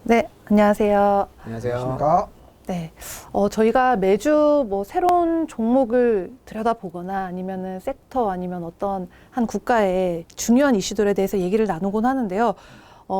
네, 안녕하세요. 안녕하세요. 네, 저희가 매주 뭐 새로운 종목을 들여다보거나 아니면은 섹터 아니면 어떤 한 국가의 중요한 이슈들에 대해서 얘기를 나누곤 하는데요.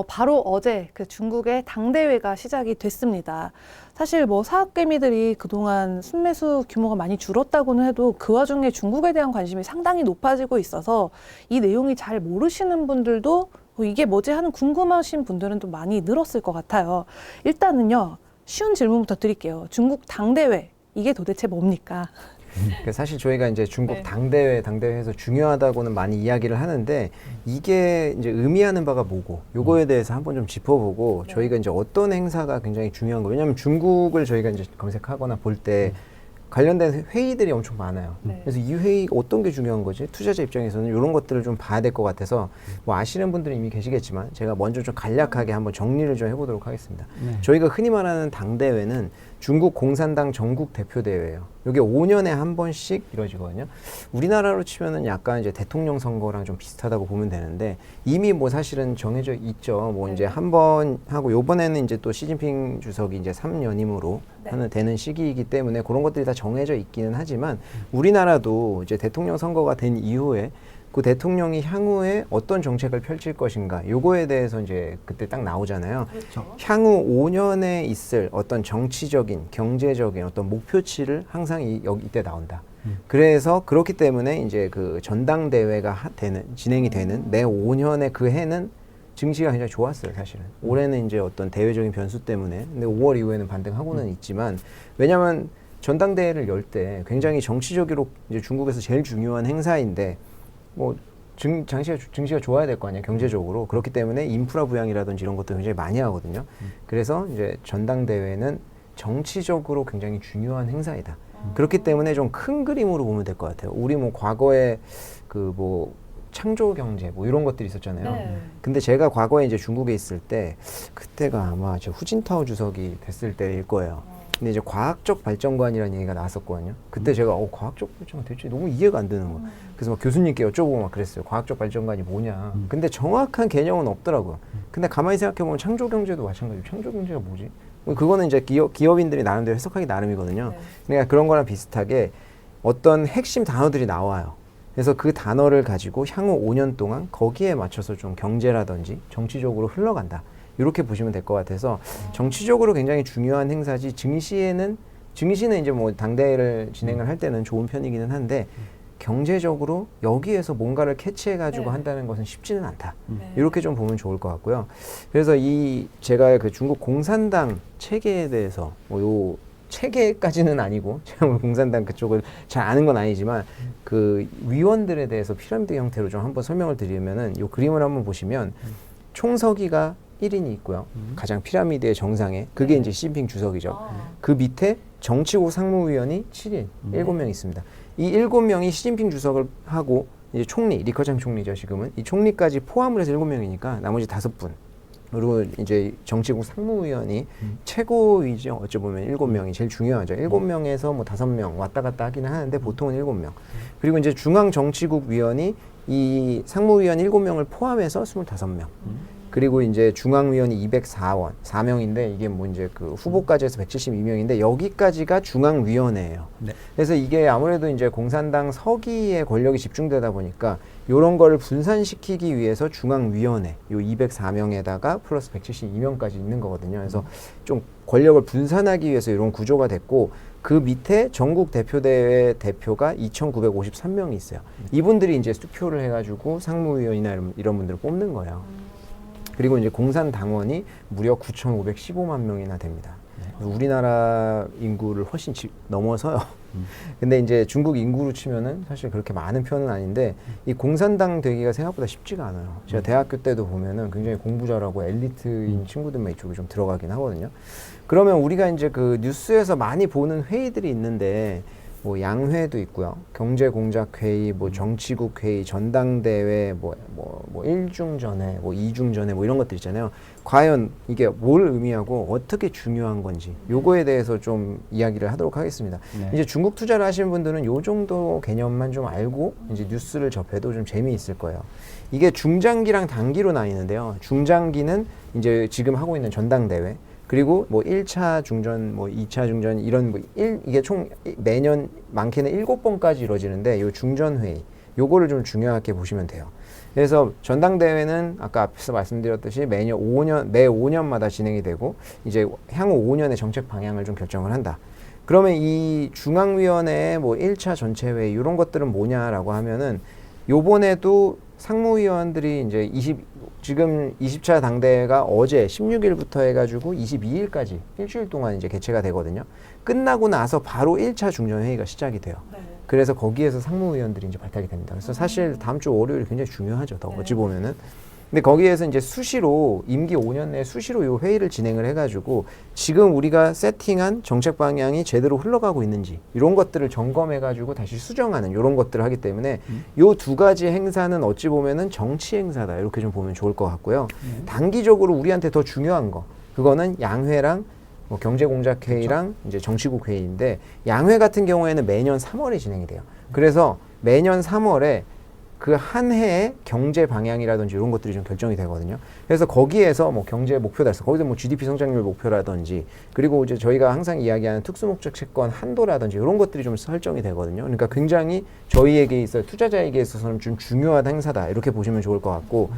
바로 어제 그 중국의 당대회가 시작이 됐습니다. 사실 뭐 사학개미들이 그동안 순매수 규모가 많이 줄었다고는 해도 그 와중에 중국에 대한 관심이 상당히 높아지고 있어서 이 내용이 잘 모르시는 분들도 이게 뭐지 하는 궁금하신 분들은 또 많이 늘었을 것 같아요. 일단은요, 쉬운 질문부터 드릴게요. 중국 당대회, 이게 도대체 뭡니까? 사실 저희가 이제 중국 네. 당대회에서 중요하다고는 많이 이야기를 하는데 이게 이제 의미하는 바가 뭐고 요거에 대해서 한번 좀 짚어보고 네. 저희가 이제 어떤 행사가 굉장히 중요한 거 왜냐하면 중국을 저희가 이제 검색하거나 볼 때 관련된 회의들이 엄청 많아요. 네. 그래서 이 회의 어떤 게 중요한 거지? 투자자 입장에서는 이런 것들을 좀 봐야 될 것 같아서 뭐 아시는 분들은 이미 계시겠지만 제가 먼저 좀 간략하게 한번 정리를 좀 해보도록 하겠습니다. 저희가 흔히 말하는 당대회는 중국 공산당 전국 대표대회예요. 이게 5년에 한 번씩 이루어지거든요. 우리나라로 치면은 약간 이제 대통령 선거랑 좀 비슷하다고 보면 되는데 이미 뭐 사실은 정해져 있죠. 뭐 이제 한 번 하고 요번에는 이제 또 시진핑 주석이 이제 3년임으로 하는 되는 시기이기 때문에 그런 것들이 다 정해져 있기는 하지만 우리나라도 이제 대통령 선거가 된 이후에 그 대통령이 향후에 어떤 정책을 펼칠 것인가 요거에 대해서 이제 그때 딱 나오잖아요. 그렇죠. 향후 5년에 있을 어떤 정치적인 경제적인 어떤 목표치를 항상 이때 나온다. 그래서 그렇기 때문에 이제 그 전당대회가 진행이 되는 매 5년의 그 해는 증시가 굉장히 좋았어요, 사실은. 올해는 이제 어떤 대외적인 변수 때문에, 근데 5월 이후에는 반등하고는 있지만, 왜냐면 전당대회를 열 때 굉장히 정치적으로 이제 중국에서 제일 중요한 행사인데, 뭐, 증시가 좋아야 될 거 아니에요, 경제적으로. 그렇기 때문에 인프라 부양이라든지 이런 것도 굉장히 많이 하거든요. 그래서 이제 전당대회는 정치적으로 굉장히 중요한 행사이다. 그렇기 때문에 좀 큰 그림으로 보면 될 것 같아요. 우리 뭐 과거에 그 뭐 창조 경제 뭐 이런 것들이 있었잖아요. 네. 근데 제가 과거에 이제 중국에 있을 때 그때가 아마 저 후진타오 주석이 됐을 때일 거예요. 근데 이제 과학적 발전관이라는 얘기가 나왔었거든요. 그때 제가 과학적 발전관 대체 너무 이해가 안 되는 거예요. 그래서 막 교수님께 여쭤보고 막 그랬어요. 과학적 발전관이 뭐냐. 근데 정확한 개념은 없더라고요. 근데 가만히 생각해보면 창조 경제도 마찬가지예요. 창조 경제가 뭐지? 그거는 이제 기업인들이 나름대로 해석하기 나름이거든요. 네. 그러니까 그런 거랑 비슷하게 어떤 핵심 단어들이 나와요. 그래서 그 단어를 가지고 향후 5년 동안 거기에 맞춰서 좀 경제라든지 정치적으로 흘러간다. 이렇게 보시면 될 것 같아서 정치적으로 굉장히 중요한 행사지 증시는 이제 뭐 당대회를 진행을 할 때는 좋은 편이기는 한데 경제적으로 여기에서 뭔가를 캐치해가지고 한다는 것은 쉽지는 않다. 이렇게 좀 보면 좋을 것 같고요. 그래서 제가 그 중국 공산당 체계에 대해서 요 체계까지는 아니고 제가 뭐 공산당 그쪽을 잘 아는 건 아니지만 그 위원들에 대해서 피라미드 형태로 좀 한번 설명을 드리면은 요 그림을 한번 보시면 총서기가 1인이 있고요. 가장 피라미드의 정상에 그게 이제 시진핑 주석이죠. 그 밑에 정치국 상무위원이 7인, 7명 있습니다. 이 7명이 시진핑 주석을 하고 이제 총리, 리커창 총리죠, 지금은. 이 총리까지 포함을 해서 7명이니까 나머지 5분. 그리고 이제 정치국 상무위원이 최고위죠. 어찌 보면 7명이 제일 중요하죠. 7명에서 뭐 5명 왔다 갔다 하기는 하는데 보통은 7명. 그리고 이제 중앙정치국 위원이 이 상무위원 7명을 포함해서 25명. 그리고 이제 중앙위원이 4명인데 이게 뭐 이제 그 후보까지 해서 172명인데 여기까지가 중앙위원회예요. 네. 그래서 이게 아무래도 이제 공산당 서기의 권력이 집중되다 보니까 요런 거를 분산시키기 위해서 중앙위원회 요 204명에다가 플러스 172명까지 있는 거거든요. 그래서 좀 권력을 분산하기 위해서 이런 구조가 됐고 그 밑에 전국 대표대회 대표가 2,953명이 있어요. 이분들이 이제 수표를 해가지고 상무위원이나 이런 분들을 뽑는 거예요. 그리고 이제 공산당원이 무려 9,515만 명이나 됩니다. 우리나라 인구를 훨씬 넘어서요. 근데 이제 중국 인구로 치면은 사실 그렇게 많은 편은 아닌데 이 공산당 되기가 생각보다 쉽지가 않아요. 제가 대학교 때도 보면은 굉장히 공부 잘하고 엘리트인 친구들만 이쪽에 좀 들어가긴 하거든요. 그러면 우리가 이제 그 뉴스에서 많이 보는 회의들이 있는데 뭐 양회도 있고요. 경제공작회의, 뭐 정치국회의, 전당대회, 뭐 1중 전회, 뭐 2중 전회, 뭐 이런 것들 있잖아요. 과연 이게 뭘 의미하고 어떻게 중요한 건지 요거에 대해서 좀 이야기를 하도록 하겠습니다. 네. 이제 중국 투자를 하시는 분들은 요 정도 개념만 좀 알고 이제 뉴스를 접해도 좀 재미있을 거예요. 이게 중장기랑 단기로 나뉘는데요. 중장기는 이제 지금 하고 있는 전당대회, 그리고 뭐 1차 중전, 뭐 2차 중전 이런 이게 총 매년 많게는 7번까지 이루어지는데 요 중전회의 요거를 좀 중요하게 보시면 돼요. 그래서 전당대회는 아까 앞에서 말씀드렸듯이 매 5년마다 진행이 되고 이제 향후 5년의 정책 방향을 좀 결정을 한다. 그러면 이 중앙위원회의 뭐 1차 전체회의 이런 것들은 뭐냐라고 하면은 요번에도 상무위원들이 이제 지금 20차 당대회가 어제 16일부터 해가지고 22일까지 일주일 동안 이제 개최가 되거든요. 끝나고 나서 바로 1차 중전회의가 시작이 돼요. 네. 그래서 거기에서 상무위원들이 이제 발탁이 됩니다. 그래서 사실 다음 주 월요일이 굉장히 중요하죠. 더 어찌 보면은. 근데 거기에서 이제 수시로 임기 5년 내에 수시로 이 회의를 진행을 해가지고 지금 우리가 세팅한 정책 방향이 제대로 흘러가고 있는지 이런 것들을 점검해가지고 다시 수정하는 이런 것들을 하기 때문에 요 두 가지 행사는 어찌 보면은 정치 행사다 이렇게 좀 보면 좋을 것 같고요. 단기적으로 우리한테 더 중요한 거 그거는 양회랑 뭐 경제공작회의랑 이제 정치국 회의인데 양회 같은 경우에는 매년 3월에 진행이 돼요. 그래서 매년 3월에 그 한 해의 경제 방향이라든지 이런 것들이 좀 결정이 되거든요. 그래서 거기에서 뭐 경제 목표 달성, 거기서 뭐 GDP 성장률 목표라든지 그리고 이제 저희가 항상 이야기하는 특수목적 채권 한도라든지 이런 것들이 좀 설정이 되거든요. 그러니까 굉장히 저희에게 있어 투자자에게 있어서는 좀 중요한 행사다 이렇게 보시면 좋을 것 같고.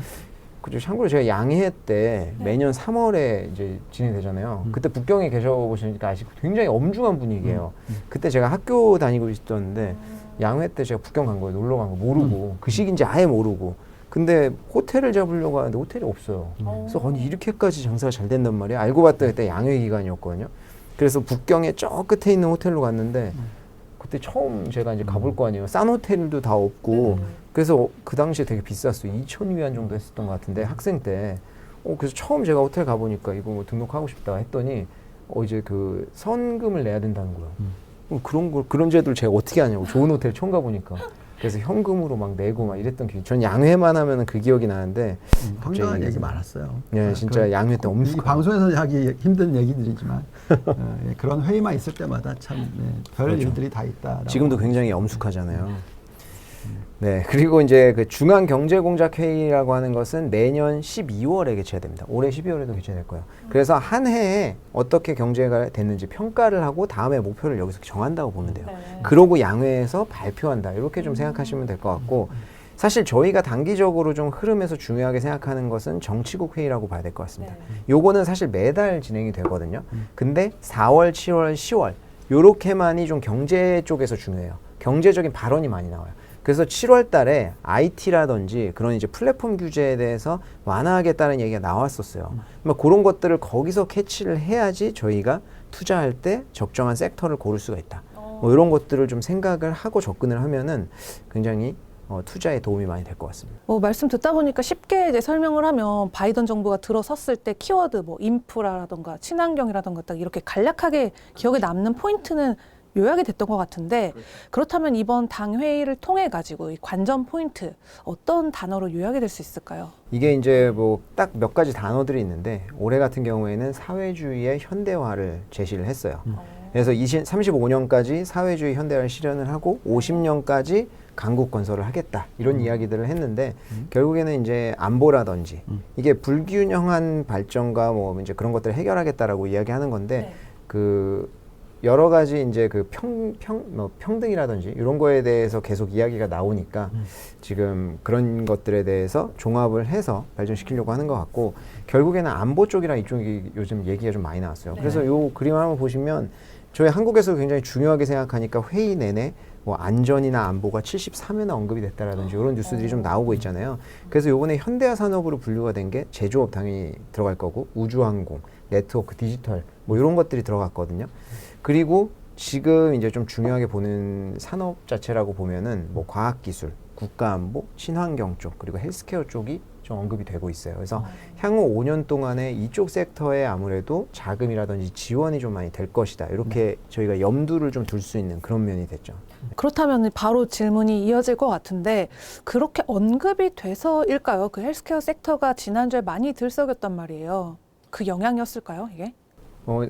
그죠. 참고로 제가 양해 때 매년 3월에 이제 진행되잖아요. 그때 북경에 계셔보시니까 아시고 굉장히 엄중한 분위기예요. 그때 제가 학교 다니고 있었는데 양회 때 제가 북경 간 거예요. 놀러 간 거 모르고 그 시기인지 아예 모르고. 근데 호텔을 잡으려고 하는데 호텔이 없어요. 그래서 아니 이렇게까지 장사가 잘 된단 말이야. 알고 봤더니 그때 양회 기간이었거든요. 그래서 북경에 저 끝에 있는 호텔로 갔는데 그때 처음 제가 이제 가볼 거 아니에요. 싼 호텔도 다 없고 그래서 그 당시에 되게 비쌌어요. 2,000위안 정도 했었던 것 같은데 학생 때. 그래서 처음 제가 호텔 가보니까 이거 뭐 등록하고 싶다 했더니 이제 그 선금을 내야 된다는 거예요. 그런 제도를 제가 어떻게 하냐고. 좋은 호텔 처음 가보니까. 그래서 현금으로 막 내고 막 이랬던 기억. 전 양회만 하면은 그 기억이 나는데. 황당한 얘기 많았어요. 네, 진짜 양회 때 엄청. 이 방송에서 하기 힘든 얘기들이지만 그런 회의만 있을 때마다 참 별 그렇죠. 일들이 다 있다. 지금도 굉장히 엄숙하잖아요. 네, 그리고 이제 그 중앙경제공작회의라고 하는 것은 매년 12월에 개최됩니다. 올해 12월에도 개최될 거예요. 그래서 한 해에 어떻게 경제가 됐는지 평가를 하고 다음에 목표를 여기서 정한다고 보면 돼요. 그러고 양회에서 발표한다. 이렇게 좀 생각하시면 될 것 같고 사실 저희가 단기적으로 좀 흐름에서 중요하게 생각하는 것은 정치국 회의라고 봐야 될 것 같습니다. 요거는 사실 매달 진행이 되거든요. 근데 4월, 7월, 10월 요렇게만이 좀 경제 쪽에서 중요해요. 경제적인 발언이 많이 나와요. 그래서 7월 달에 IT라든지 그런 이제 플랫폼 규제에 대해서 완화하겠다는 얘기가 나왔었어요. 그런 것들을 거기서 캐치를 해야지 저희가 투자할 때 적정한 섹터를 고를 수가 있다. 뭐 이런 것들을 좀 생각을 하고 접근을 하면은 굉장히 투자에 도움이 많이 될 것 같습니다. 말씀 듣다 보니까 쉽게 이제 설명을 하면 바이든 정부가 들어섰을 때 키워드 뭐 인프라라던가 친환경이라던가 딱 이렇게 간략하게 기억에 남는 포인트는 요약이 됐던 것 같은데 그렇다면 이번 당 회의를 통해 가지고 이 관전 포인트 어떤 단어로 요약이 될 수 있을까요? 이게 이제 뭐 딱 몇 가지 단어들이 있는데 올해 같은 경우에는 사회주의의 현대화를 제시를 했어요. 그래서 35년까지 사회주의 현대화를 실현을 하고 50년까지 강국 건설을 하겠다 이런 이야기들을 했는데 결국에는 이제 안보라든지 이게 불균형한 발전과 뭐 이제 그런 것들을 해결하겠다라고 이야기하는 건데 그 여러 가지 이제 그 평등이라든지 이런 거에 대해서 계속 이야기가 나오니까 지금 그런 것들에 대해서 종합을 해서 발전시키려고 하는 것 같고 결국에는 안보 쪽이랑 이쪽이 요즘 얘기가 좀 많이 나왔어요. 그래서 요 그림을 한번 보시면 저희 한국에서 굉장히 중요하게 생각하니까 회의 내내 뭐 안전이나 안보가 73회나 언급이 됐다라든지 이런 뉴스들이 좀 나오고 있잖아요. 그래서 요번에 현대화 산업으로 분류가 된 게 제조업 당연히 들어갈 거고 우주항공, 네트워크, 디지털 뭐 이런 것들이 들어갔거든요. 그리고 지금 이제 좀 중요하게 보는 산업 자체라고 보면은 뭐 과학기술, 국가안보, 친환경 쪽 그리고 헬스케어 쪽이 좀 언급이 되고 있어요. 그래서 향후 5년 동안에 이쪽 섹터에 아무래도 자금이라든지 지원이 좀 많이 될 것이다. 이렇게 저희가 염두를 좀 둘 수 있는 그런 면이 됐죠. 그렇다면 바로 질문이 이어질 것 같은데 그렇게 언급이 돼서일까요? 그 헬스케어 섹터가 지난주에 많이 들썩였단 말이에요. 그 영향이었을까요, 이게?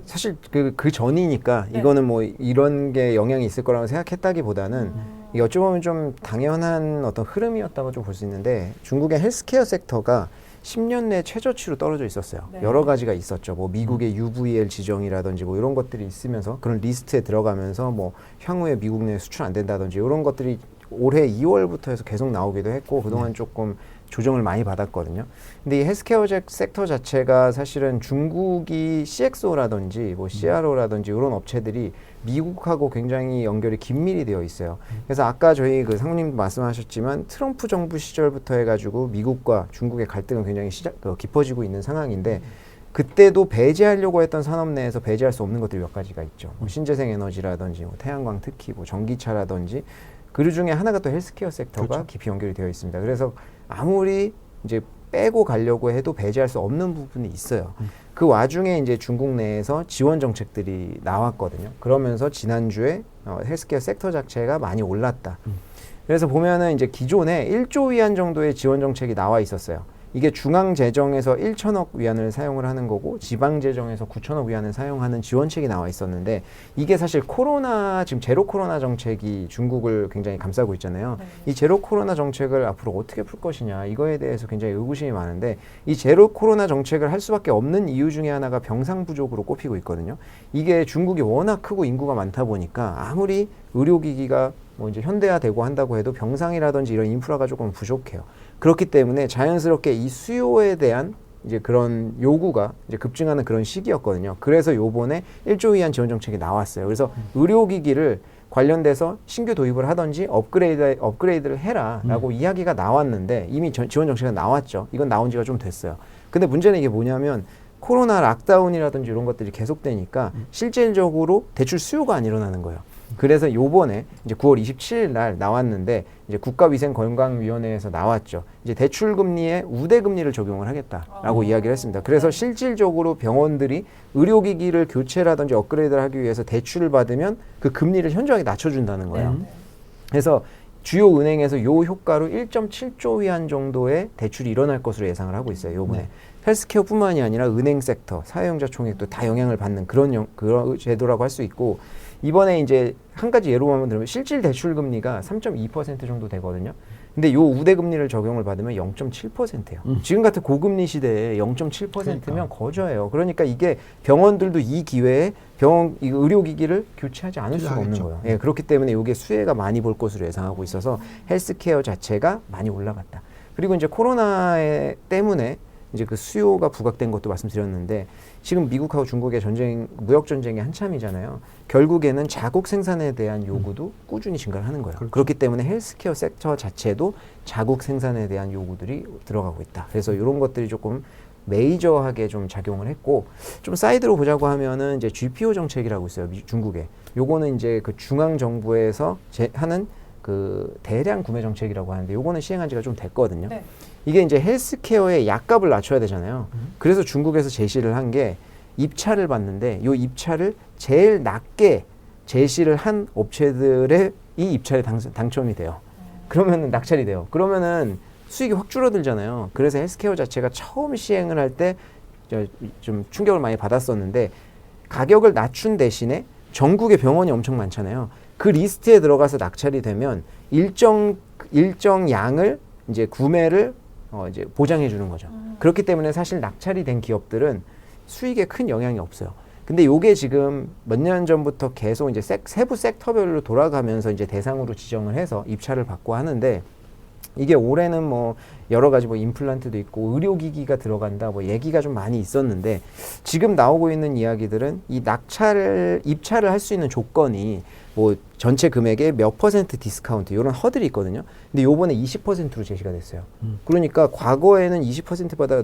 사실 그 전이니까 네. 이거는 뭐 이런 게 영향이 있을 거라고 생각했다기보다는 이게 어찌 보면 좀 당연한 어떤 흐름이었다고 좀 볼 수 있는데 중국의 헬스케어 섹터가 10년 내 최저치로 떨어져 있었어요. 네. 여러 가지가 있었죠. 뭐 미국의 UVL 지정이라든지 뭐 이런 것들이 있으면서 그런 리스트에 들어가면서 뭐 향후에 미국 내에 수출 안 된다든지 이런 것들이 올해 2월부터 해서 계속 나오기도 했고 그동안 조금 조정을 많이 받았거든요. 근데 이 헬스케어 섹터 자체가 사실은 중국이 CXO라든지 뭐 CRO라든지 이런 업체들이 미국하고 굉장히 연결이 긴밀히 되어 있어요. 그래서 아까 저희 그 상무님 말씀하셨지만 트럼프 정부 시절부터 해가지고 미국과 중국의 갈등은 굉장히 깊어지고 있는 상황인데 그때도 배제하려고 했던 산업 내에서 배제할 수 없는 것들이 몇 가지가 있죠. 뭐 신재생 에너지라든지 뭐 태양광 특히 뭐 전기차라든지 그 중에 하나가 또 헬스케어 섹터가 그렇죠. 깊이 연결이 되어 있습니다. 그래서 아무리 이제 빼고 가려고 해도 배제할 수 없는 부분이 있어요. 그 와중에 이제 중국 내에서 지원 정책들이 나왔거든요. 그러면서 지난주에 헬스케어 섹터 자체가 많이 올랐다. 그래서 보면은 이제 기존에 1조 위안 정도의 지원 정책이 나와 있었어요. 이게 중앙 재정에서 1천억 위안을 사용을 하는 거고 지방 재정에서 9천억 위안을 사용하는 지원책이 나와 있었는데 이게 사실 지금 제로 코로나 정책이 중국을 굉장히 감싸고 있잖아요. 네. 이 제로 코로나 정책을 앞으로 어떻게 풀 것이냐 이거에 대해서 굉장히 의구심이 많은데 이 제로 코로나 정책을 할 수밖에 없는 이유 중에 하나가 병상 부족으로 꼽히고 있거든요. 이게 중국이 워낙 크고 인구가 많다 보니까 아무리 의료기기가 뭐 이제 현대화되고 한다고 해도 병상이라든지 이런 인프라가 조금 부족해요. 그렇기 때문에 자연스럽게 이 수요에 대한 이제 그런 요구가 이제 급증하는 그런 시기였거든요. 그래서 요번에 1조 위안 지원 정책이 나왔어요. 그래서 의료기기를 관련돼서 신규 도입을 하든지 업그레이드를 해라라고 이야기가 나왔는데 이미 지원 정책이 나왔죠. 이건 나온 지가 좀 됐어요. 근데 문제는 이게 뭐냐면 코로나 락다운이라든지 이런 것들이 계속되니까 실질적으로 대출 수요가 안 일어나는 거예요. 그래서 요번에 이제 9월 27일 날 나왔는데 이제 국가위생건강위원회에서 나왔죠. 이제 대출 금리에 우대 금리를 적용을 하겠다라고 이야기를 했습니다. 그래서 실질적으로 병원들이 의료기기를 교체라든지 업그레이드를 하기 위해서 대출을 받으면 그 금리를 현저하게 낮춰준다는 거예요. 그래서 주요 은행에서 요 효과로 1.7조 위안 정도의 대출이 일어날 것으로 예상을 하고 있어요. 요번에. 헬스케어뿐만이 아니라 은행 섹터, 사회용자 총액도 다 영향을 받는 그런 제도라고 할 수 있고 이번에 이제 한 가지 예로 한번 들으면 실질 대출 금리가 3.2% 정도 되거든요. 근데 요 우대 금리를 적용을 받으면 0.7%예요. 지금 같은 고금리 시대에 0.7%면 거저예요. 그러니까 이게 병원들도 이 기회에 이 의료기기를 교체하지 않을 수가 없는 거예요. 예, 그렇기 때문에 이게 수혜가 많이 볼 것으로 예상하고 있어서 헬스케어 자체가 많이 올라갔다. 그리고 이제 코로나 때문에 이제 그 수요가 부각된 것도 말씀드렸는데 지금 미국하고 중국의 무역 전쟁이 한참이잖아요. 결국에는 자국 생산에 대한 요구도 꾸준히 증가를 하는 거예요. 그렇기 때문에 헬스케어 섹터 자체도 자국 생산에 대한 요구들이 들어가고 있다. 그래서 이런 것들이 조금 메이저하게 좀 작용을 했고 좀 사이드로 보자고 하면은 이제 GPO 정책이라고 있어요. 중국에. 요거는 이제 그 중앙 정부에서 하는 그 대량 구매 정책이라고 하는데 요거는 시행한 지가 좀 됐거든요. 네. 이게 이제 헬스케어의 약값을 낮춰야 되잖아요. 그래서 중국에서 제시를 한 게 입찰을 받는데 이 입찰을 제일 낮게 제시를 한 업체들의 이 입찰에 당첨이 돼요. 그러면 낙찰이 돼요. 그러면은 수익이 확 줄어들잖아요. 그래서 헬스케어 자체가 처음 시행을 할 때 좀 충격을 많이 받았었는데 가격을 낮춘 대신에 전국에 병원이 엄청 많잖아요. 그 리스트에 들어가서 낙찰이 되면 일정 양을 이제 구매를 이제 보장해 주는 거죠. 그렇기 때문에 사실 낙찰이 된 기업들은 수익에 큰 영향이 없어요. 근데 요게 지금 몇 년 전부터 계속 이제 세부 섹터별로 돌아가면서 이제 대상으로 지정을 해서 입찰을 받고 하는데 이게 올해는 뭐 여러 가지 뭐 임플란트도 있고 의료기기가 들어간다 뭐 얘기가 좀 많이 있었는데 지금 나오고 있는 이야기들은 이 입찰을 할 수 있는 조건이 뭐 전체 금액의 몇 퍼센트 디스카운트 이런 허들이 있거든요. 근데 요번에 20%로 제시가 됐어요. 그러니까 과거에는 20%보다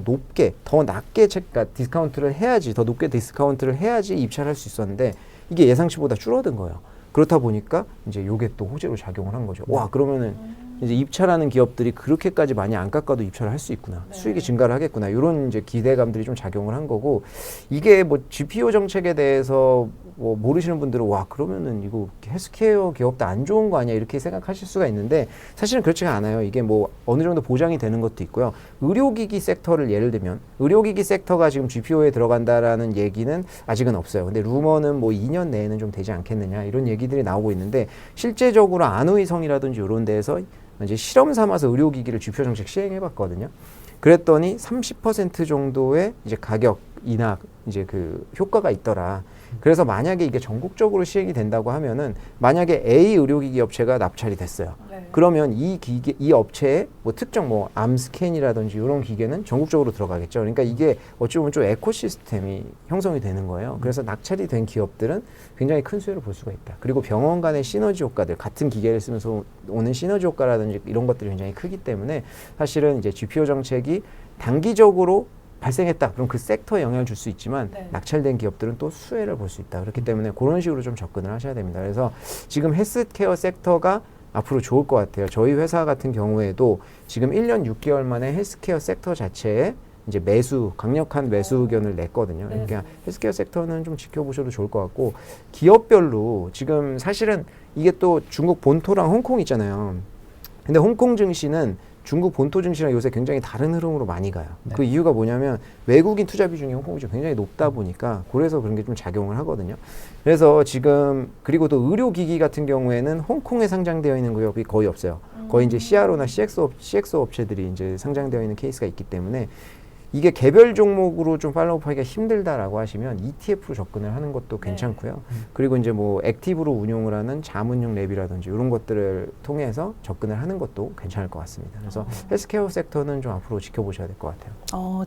더 낮게 디스카운트를 해야지 더 높게 디스카운트를 해야지 입찰할 수 있었는데 이게 예상치보다 줄어든 거예요. 그렇다 보니까 이제 요게 또 호재로 작용을 한 거죠. 와, 그러면은 이제 입찰하는 기업들이 그렇게까지 많이 안 깎아도 입찰을 할 수 있구나. 네. 수익이 증가를 하겠구나. 이런 이제 기대감들이 좀 작용을 한 거고, 이게 뭐 GPO 정책에 대해서 뭐 모르시는 분들은 와, 그러면은 이거 헬스케어 기업도 안 좋은 거 아니야? 이렇게 생각하실 수가 있는데 사실은 그렇지가 않아요. 이게 뭐 어느 정도 보장이 되는 것도 있고요. 의료기기 섹터를 예를 들면 의료기기 섹터가 지금 GPO에 들어간다라는 얘기는 아직은 없어요. 근데 루머는 뭐 2년 내에는 좀 되지 않겠느냐 이런 얘기들이 나오고 있는데 실제적으로 안의성이라든지 이런 데에서 이제 실험 삼아서 의료기기를 GPO 정책 시행해 봤거든요. 그랬더니 30% 정도의 이제 가격 인하 이제 그 효과가 있더라. 그래서 만약에 이게 전국적으로 시행이 된다고 하면은 만약에 A 의료기기 업체가 납찰이 됐어요. 네. 그러면 이 기계, 이 업체에 뭐 특정 뭐 암 스캔이라든지 이런 기계는 전국적으로 들어가겠죠. 그러니까 이게 어찌 보면 좀 에코시스템이 형성이 되는 거예요. 그래서 낙찰이 된 기업들은 굉장히 큰 수혜를 볼 수가 있다. 그리고 병원 간의 시너지 효과들, 같은 기계를 쓰면서 오는 시너지 효과라든지 이런 것들이 굉장히 크기 때문에 사실은 이제 GPO 정책이 단기적으로 발생했다. 그럼 그 섹터에 영향을 줄 수 있지만 네. 낙찰된 기업들은 또 수혜를 볼 수 있다. 그렇기 때문에 그런 식으로 좀 접근을 하셔야 됩니다. 그래서 지금 헬스케어 섹터가 앞으로 좋을 것 같아요. 저희 회사 같은 경우에도 지금 1년 6개월 만에 헬스케어 섹터 자체에 이제 강력한 매수 의견을 냈거든요. 네. 그러니까 헬스케어 섹터는 좀 지켜보셔도 좋을 것 같고, 기업별로 지금 사실은 이게 또 중국 본토랑 홍콩 있잖아요. 근데 홍콩 증시는 중국 본토 증시랑 요새 굉장히 다른 흐름으로 많이 가요. 네. 그 이유가 뭐냐면 외국인 투자 비중이 홍콩이 좀 굉장히 높다 보니까 그래서 그런 게 좀 작용을 하거든요. 그래서 지금 그리고 또 의료기기 같은 경우에는 홍콩에 상장되어 있는 기업이 거의 없어요. 거의 이제 CRO나 CXO 업체들이 이제 상장되어 있는 케이스가 있기 때문에 이게 개별 종목으로 좀 팔로우하기가 힘들다라고 하시면 ETF로 접근을 하는 것도 괜찮고요. 그리고 이제 뭐 액티브로 운용을 하는 자문형 랩이라든지 이런 것들을 통해서 접근을 하는 것도 괜찮을 것 같습니다. 그래서 헬스케어 섹터는 좀 앞으로 지켜보셔야 될 것 같아요.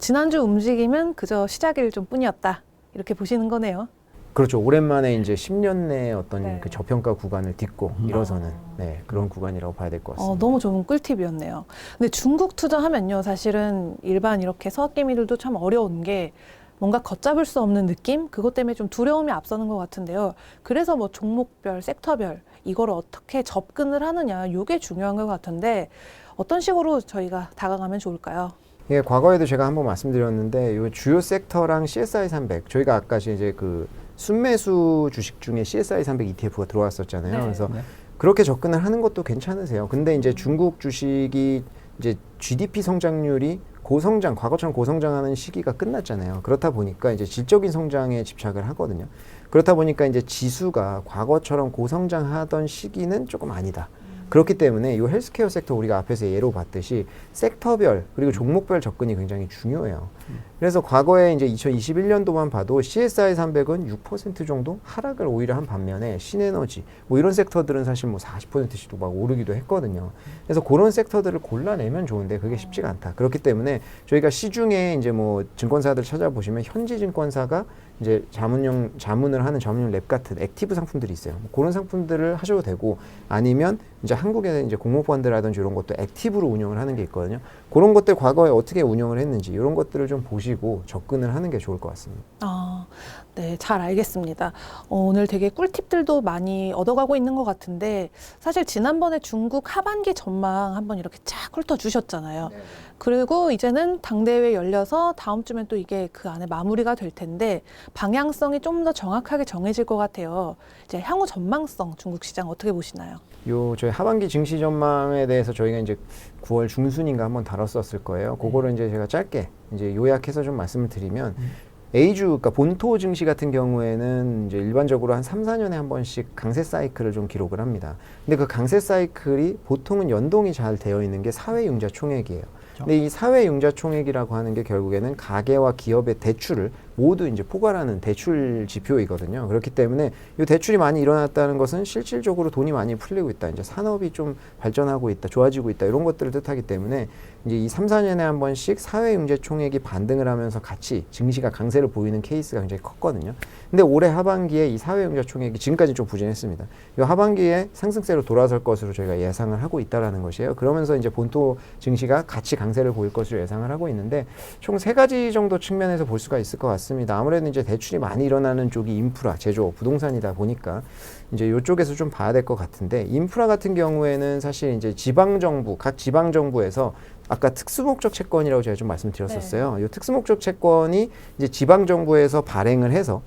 지난주 움직임은 그저 시작일 좀 뿐이었다. 이렇게 보시는 거네요. 그렇죠. 오랜만에 이제 10년 내 어떤 네. 그 저평가 구간을 딛고 일어서는 네, 그런 구간이라고 봐야 될 것 같습니다. 너무 좋은 꿀팁이었네요. 근데 중국 투자하면요, 사실은 일반 이렇게 서학개미들도 참 어려운 게 뭔가 걷잡을 수 없는 느낌? 그것 때문에 좀 두려움이 앞서는 것 같은데요. 그래서 뭐 종목별, 섹터별 이거를 어떻게 접근을 하느냐, 이게 중요한 것 같은데 어떤 식으로 저희가 다가가면 좋을까요? 예, 과거에도 제가 한번 말씀드렸는데 요 주요 섹터랑 CSI 300 저희가 아까 이제 그 순매수 주식 중에 CSI 300 ETF가 들어왔었잖아요. 네. 그래서 네. 그렇게 접근을 하는 것도 괜찮으세요. 근데 이제 중국 주식이 이제 GDP 성장률이 과거처럼 고성장하는 시기가 끝났잖아요. 그렇다 보니까 이제 질적인 성장에 집착을 하거든요. 그렇다 보니까 이제 지수가 과거처럼 고성장하던 시기는 조금 아니다. 그렇기 때문에 이 헬스케어 섹터 우리가 앞에서 예로 봤듯이 섹터별 그리고 종목별 접근이 굉장히 중요해요. 그래서 과거에 이제 2021년도만 봐도 CSI 300은 6% 정도 하락을 오히려 한 반면에 신에너지 뭐 이런 섹터들은 사실 뭐 40%씩도 막 오르기도 했거든요. 그래서 그런 섹터들을 골라내면 좋은데 그게 쉽지가 않다. 그렇기 때문에 저희가 시중에 이제 뭐 증권사들 찾아보시면 현지증권사가 이제 자문을 하는 전문용 랩 같은 액티브 상품들이 있어요. 뭐 그런 상품들을 하셔도 되고 아니면 이제 한국에는 이제 공모펀드라든지 이런 것도 액티브로 운영을 하는 게 있거든요. 그런 것들 과거에 어떻게 운영을 했는지 이런 것들을 좀 보시고 접근을 하는 게 좋을 것 같습니다. 네, 잘 알겠습니다. 오늘 되게 꿀팁들도 많이 얻어가고 있는 것 같은데 사실 지난번에 중국 하반기 전망 한번 이렇게 쫙 훑어주셨잖아요. 그리고 이제는 당대회 열려서 다음 주면 또 이게 그 안에 마무리가 될 텐데 방향성이 좀 더 정확하게 정해질 것 같아요. 이제 향후 전망성 중국 시장 어떻게 보시나요? 저희 하반기 증시 전망에 대해서 저희가 이제 9월 중순인가 한번 다뤘었을 거예요. 그거를 이제 제가 짧게 이제 요약해서 좀 말씀을 드리면 A주, 그러니까 본토 증시 같은 경우에는 이제 일반적으로 한 3, 4년에 한 번씩 강세 사이클을 좀 기록을 합니다. 근데 그 강세 사이클이 보통은 연동이 잘 되어 있는 게 사회융자 총액이에요. 근데 이 사회융자 총액이라고 하는 게 결국에는 가계와 기업의 대출을 모두 이제 포괄하는 대출 지표이거든요. 그렇기 때문에 이 대출이 많이 일어났다는 것은 실질적으로 돈이 많이 풀리고 있다. 이제 산업이 좀 발전하고 있다, 좋아지고 있다 이런 것들을 뜻하기 때문에 이제 이 3, 4년에 한 번씩 사회융자 총액이 반등을 하면서 같이 증시가 강세를 보이는 케이스가 굉장히 컸거든요. 근데 올해 하반기에 이 사회융자 총액이 지금까지 좀 부진했습니다. 이 하반기에 상승세로 돌아설 것으로 저희가 예상을 하고 있다라는 것이에요. 그러면서 이제 본토 증시가 같이 강세를 보일 것으로 예상을 하고 있는데 총 3가지 정도 측면에서 볼 수가 있을 것 같습니다. 같습니다. 아무래도 이제 대출이 많이 일어나는 쪽이 인프라, 제조업, 부동산이다 보니까 이제 이쪽에서 좀 봐야 될 것 같은데, 인프라 같은 경우에는 사실 이제 지방정부, 각 지방정부에서 아까 특수목적 채권이라고 제가 좀 말씀드렸었어요. 이 특수목적 채권이 이제 지방정부에서 발행을 해서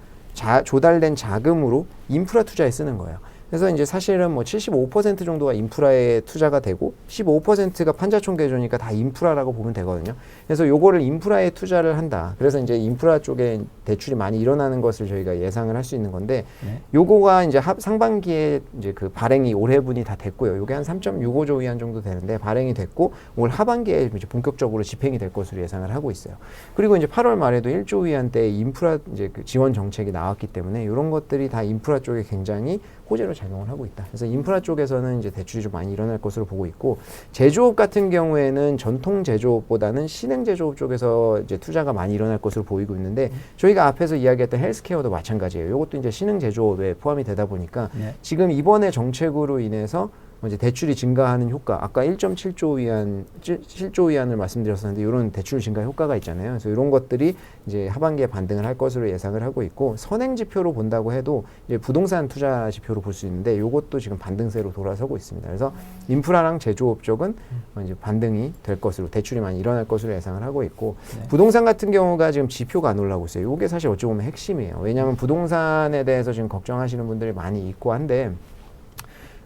조달된 자금으로 인프라 투자에 쓰는 거예요. 그래서 이제 사실은 뭐 75% 정도가 인프라에 투자가 되고 15%가 판자총계조니까 다 인프라라고 보면 되거든요. 그래서 요거를 인프라에 투자를 한다. 그래서 이제 인프라 쪽에 대출이 많이 일어나는 것을 저희가 예상을 할 수 있는 건데, 요거가 이제 상반기에 이제 그 발행이 올해분이 다 됐고요. 요게 한 3.65조 위안 정도 되는데 발행이 됐고, 올 하반기에 이제 본격적으로 집행이 될 것으로 예상을 하고 있어요. 그리고 이제 8월 말에도 1조 위안대의 인프라 이제 그 지원 정책이 나왔기 때문에 이런 것들이 다 인프라 쪽에 굉장히 호재로 작용을 하고 있다. 그래서 인프라 쪽에서는 이제 대출이 좀 많이 일어날 것으로 보고 있고, 제조업 같은 경우에는 전통 제조업보다는 신흥 제조업 쪽에서 이제 투자가 많이 일어날 것으로 보이고 있는데, 저희가 앞에서 이야기했던 헬스케어도 마찬가지예요. 이것도 이제 신흥 제조업에 포함이 되다 보니까 지금 이번에 정책으로 인해서 이제 대출이 증가하는 효과, 아까 1.7조 위안, 7조 위안을 말씀드렸었는데 이런 대출 증가 효과가 있잖아요. 그래서 이런 것들이 이제 하반기에 반등을 할 것으로 예상을 하고 있고, 선행 지표로 본다고 해도 이제 부동산 투자 지표로 볼 수 있는데 이것도 지금 반등세로 돌아서고 있습니다. 그래서 인프라랑 제조업 쪽은 이제 반등이 될 것으로, 대출이 많이 일어날 것으로 예상을 하고 있고, 부동산 같은 경우가 지금 지표가 안 올라오고 있어요. 이게 사실 어찌 보면 핵심이에요. 왜냐하면 부동산에 대해서 지금 걱정하시는 분들이 많이 있고 한데,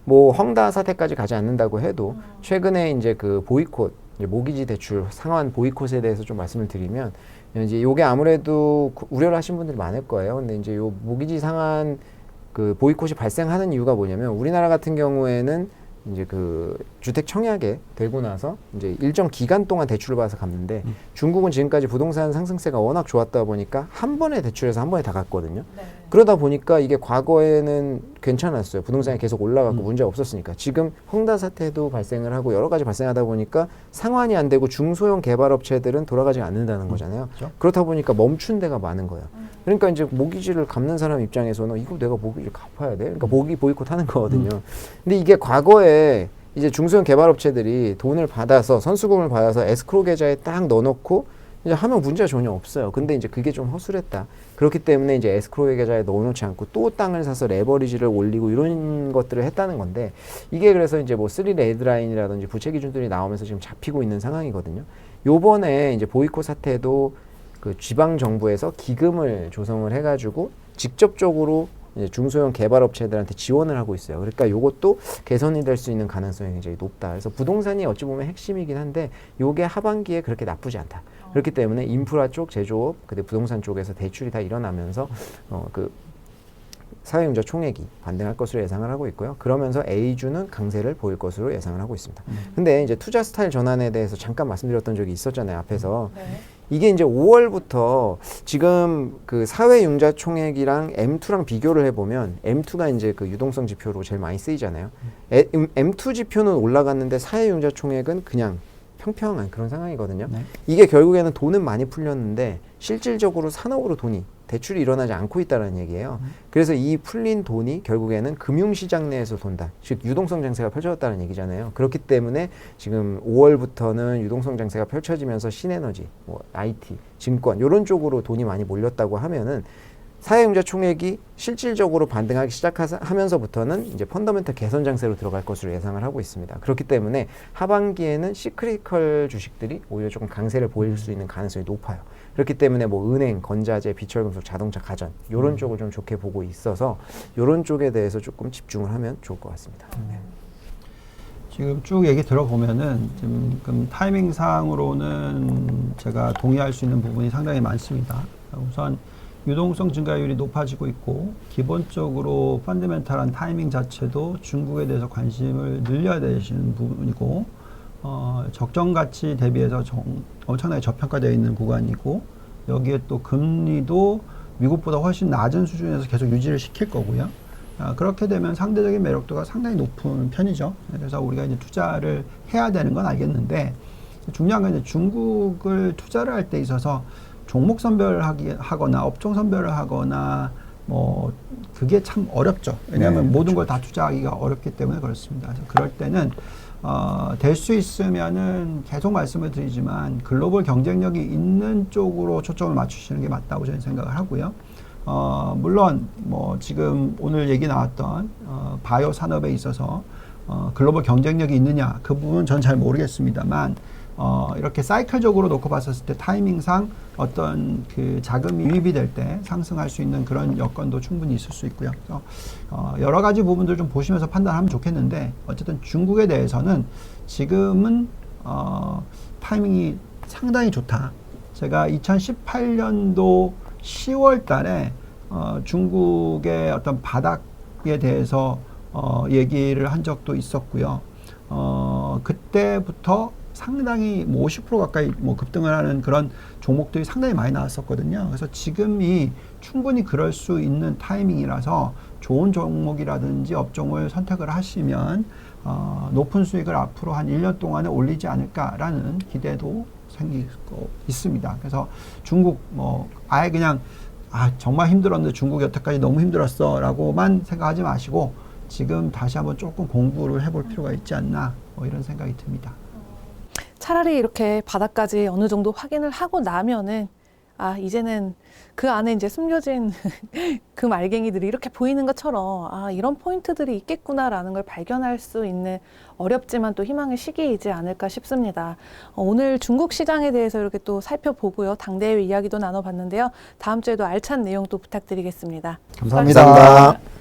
뭐 헝다 사태까지 가지 않는다고 해도 최근에 이제 그 보이콧, 이제 모기지 대출 상환 보이콧에 대해서 좀 말씀을 드리면, 이제 요게 아무래도 우려를 하신 분들이 많을 거예요. 근데 이제 요 모기지 상환 그 보이콧이 발생하는 이유가 뭐냐면, 우리나라 같은 경우에는 이제 그 주택 청약에 되고 나서 이제 일정 기간 동안 대출을 받아서 갚는데, 중국은 지금까지 부동산 상승세가 워낙 좋았다 보니까 한 번에 대출해서 한 번에 다 갚거든요. 그러다 보니까 이게 과거에는 괜찮았어요. 부동산이 계속 올라가고 문제 없었으니까. 지금 헝다 사태도 발생을 하고 여러 가지 발생하다 보니까 상환이 안 되고 중소형 개발업체들은 돌아가지 않는다는 거잖아요. 그렇죠? 그렇다 보니까 멈춘 데가 많은 거예요. 그러니까 이제 모기지를 갚는 사람 입장에서는 이거 내가 모기지를 갚아야 돼? 그러니까 모기 보이콧 하는 거거든요. 근데 이게 과거에 이제 중소형 개발업체들이 돈을 받아서, 선수금을 받아서 에스크로 계좌에 딱 넣어놓고 이제 하면 문제가 전혀 없어요. 근데 이제 그게 좀 허술했다. 그렇기 때문에 이제 에스크로 계좌에 넣어놓지 않고 또 땅을 사서 레버리지를 올리고 이런 것들을 했다는 건데, 이게 그래서 이제 뭐 3 레드라인이라든지 부채 기준들이 나오면서 지금 잡히고 있는 상황이거든요. 요번에 이제 보이콧 사태도 그 지방 정부에서 기금을 조성을 해가지고 직접적으로 이제 중소형 개발업체들한테 지원을 하고 있어요. 그러니까 요것도 개선이 될 수 있는 가능성이 굉장히 높다. 그래서 부동산이 어찌 보면 핵심이긴 한데 요게 하반기에 그렇게 나쁘지 않다. 그렇기 때문에 인프라 쪽, 제조업, 근데 부동산 쪽에서 대출이 다 일어나면서 그 사회융자 총액이 반등할 것으로 예상을 하고 있고요. 그러면서 A주는 강세를 보일 것으로 예상을 하고 있습니다. 근데 이제 투자 스타일 전환에 대해서 잠깐 말씀드렸던 적이 있었잖아요, 앞에서. 이게 이제 5월부터 지금 그 사회융자 총액이랑 M2랑 비교를 해보면, M2가 이제 그 유동성 지표로 제일 많이 쓰이잖아요. M2 지표는 올라갔는데 사회융자 총액은 그냥 평평한 그런 상황이거든요. 이게 결국에는 돈은 많이 풀렸는데 실질적으로 산업으로 돈이, 대출이 일어나지 않고 있다는 얘기예요. 그래서 이 풀린 돈이 결국에는 금융시장 내에서 돈다. 즉 유동성 장세가 펼쳐졌다는 얘기잖아요. 그렇기 때문에 지금 5월부터는 유동성 장세가 펼쳐지면서 신에너지, 뭐 IT, 증권 이런 쪽으로 돈이 많이 몰렸다고 하면은 사회융자 총액이 실질적으로 반등하기 시작하면서부터는 이제 펀더멘털 개선 장세로 들어갈 것으로 예상을 하고 있습니다. 그렇기 때문에 하반기에는 시크리컬 주식들이 오히려 조금 강세를 보일 수 있는 가능성이 높아요. 그렇기 때문에 뭐 은행, 건자재, 비철금속, 자동차, 가전 이런 쪽을 좀 좋게 보고 있어서 이런 쪽에 대해서 조금 집중을 하면 좋을 것 같습니다. 네. 지금 쭉 얘기 들어보면은 지금 타이밍상으로는 제가 동의할 수 있는 부분이 상당히 많습니다. 우선 유동성 증가율이 높아지고 있고, 기본적으로 펀더멘탈한 타이밍 자체도 중국에 대해서 관심을 늘려야 되시는 부분이고, 적정 가치 대비해서 엄청나게 저평가되어 있는 구간이고, 여기에 또 금리도 미국보다 훨씬 낮은 수준에서 계속 유지를 시킬 거고요. 그렇게 되면 상대적인 매력도가 상당히 높은 편이죠. 그래서 우리가 이제 투자를 해야 되는 건 알겠는데, 중요한 건 이제 중국을 투자를 할 때 있어서 종목 선별을 하거나 업종 선별을 하거나 뭐 그게 참 어렵죠. 왜냐하면 모든 걸 다 투자하기가 어렵기 때문에 그렇습니다. 그래서 그럴 때는 될 수 있으면은 계속 말씀을 드리지만 글로벌 경쟁력이 있는 쪽으로 초점을 맞추시는 게 맞다고 저는 생각을 하고요. 물론 뭐 지금 오늘 얘기 나왔던 바이오 산업에 있어서 글로벌 경쟁력이 있느냐 그 부분은 전 잘 모르겠습니다만 이렇게 사이클적으로 놓고 봤었을 때 타이밍상 어떤 그 자금이 유입이 될 때 상승할 수 있는 그런 여건도 충분히 있을 수 있고요. 그래서 여러 가지 부분들 좀 보시면서 판단하면 좋겠는데 어쨌든 중국에 대해서는 지금은 타이밍이 상당히 좋다. 제가 2018년도 10월 달에 중국의 어떤 바닥에 대해서 얘기를 한 적도 있었고요. 그때부터 상당히 뭐 50% 가까이 뭐 급등을 하는 그런 종목들이 상당히 많이 나왔었거든요. 그래서 지금이 충분히 그럴 수 있는 타이밍이라서 좋은 종목이라든지 업종을 선택을 하시면 높은 수익을 앞으로 한 1년 동안에 올리지 않을까라는 기대도 생기고 있습니다. 그래서 중국 뭐 아예 그냥 정말 힘들었는데 중국 여태까지 너무 힘들었어 라고만 생각하지 마시고 지금 다시 한번 조금 공부를 해볼 필요가 있지 않나 뭐 이런 생각이 듭니다. 차라리 이렇게 바닥까지 어느 정도 확인을 하고 나면은 이제는 그 안에 이제 숨겨진 그 말갱이들이 이렇게 보이는 것처럼 이런 포인트들이 있겠구나라는 걸 발견할 수 있는 어렵지만 또 희망의 시기이지 않을까 싶습니다. 오늘 중국 시장에 대해서 이렇게 또 살펴보고요. 당대회 이야기도 나눠봤는데요. 다음 주에도 알찬 내용 또 부탁드리겠습니다. 감사합니다. 감사합니다.